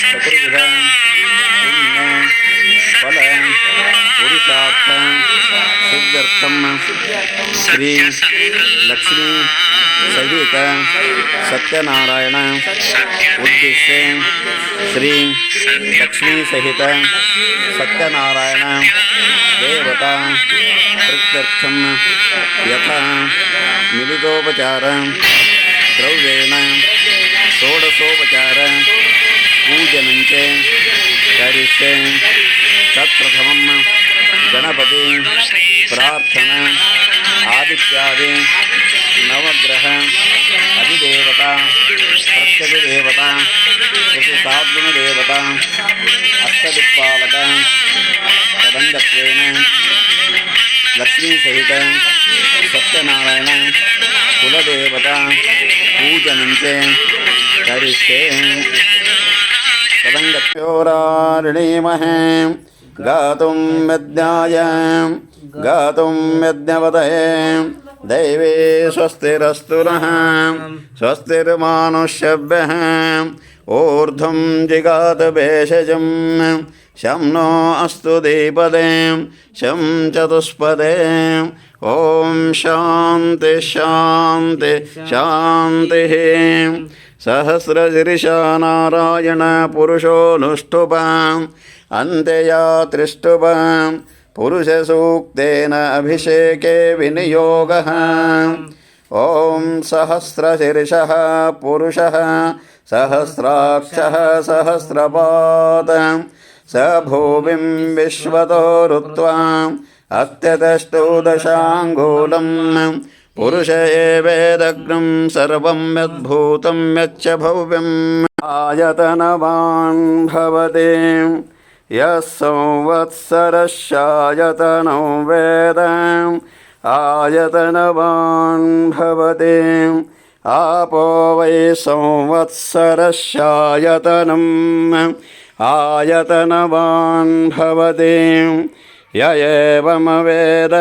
चतुर्विध पुण्य फल पुरुषार्थ सिद्ध्यर्थम श्री लक्ष्मी सहित सत्यनारायण उद्देश्य श्री लक्ष्मी सहित सत्यनारायण देवता प्रत्यर्थम यथा मिलितोपचार द्रव्येण षोडशोपचार पूजनञ्च करिष्ये। तत्प्रथमं गणपति प्रार्थना आदित्यादि नवग्रह अधिदेवता प्रत्यधिदेवता ऋतुसाद्गुणदेवता अष्टदिक्पालक तदङ्गत्वेन लक्ष्मी सहित सत्यनारायण कुलदेवता पूजनञ्च करिष्ये। तदङ्गत्योरारिणीमहे गातुं यज्ञाय गातुं यज्ञवतये दैवे स्वस्तिरस्तु नः स्वस्तिर्मानुष्यभ्यः ऊर्ध्वं जिगात भेषजं शं नो अस्तु द्विपदे शं चतुष्पदे। ॐ शान्ति शान्ति शान्तिः। सहस्रशीर्षा नारायण पुरुषोऽनुष्टुप् अन्त्यया त्रिष्टुप् पुरुषसूक्तेन अभिषेके विनियोगः। ॐ सहस्रशीर्षः पुरुषः सहस्राक्षः सहस्रपात् स भूमिं विश्वतो ऋत्वा अत्यतष्टुदशाङ्गूलं पुरुष एवेदग्नं सर्वं यद्भूतं यच्च भव्यम्। आयतनवान् भवति यः संवत्सरस्यायतनं वेद आयतनवान् भवति। आपो वै संवत्सरस्यायतनम् आयतनवान् भवति। य एवमवेद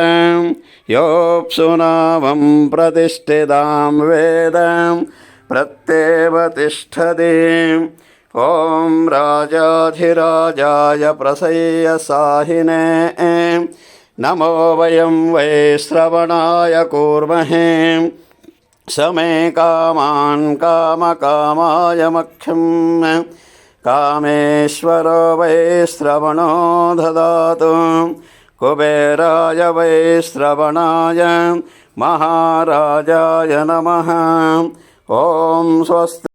योऽप्सुनावं प्रतिष्ठितां वेद प्रत्येव तिष्ठति। ॐ राजाधिराजाय प्रसय्यसाहिने नमो वयं वै श्रवणाय कूर्महे समे कामान् कामकामाय मख्यं कामेश्वरो वै श्रवणो ददातु कुबेराय वै श्रवणाय महाराजाय नमः। ॐ स्वस्ति।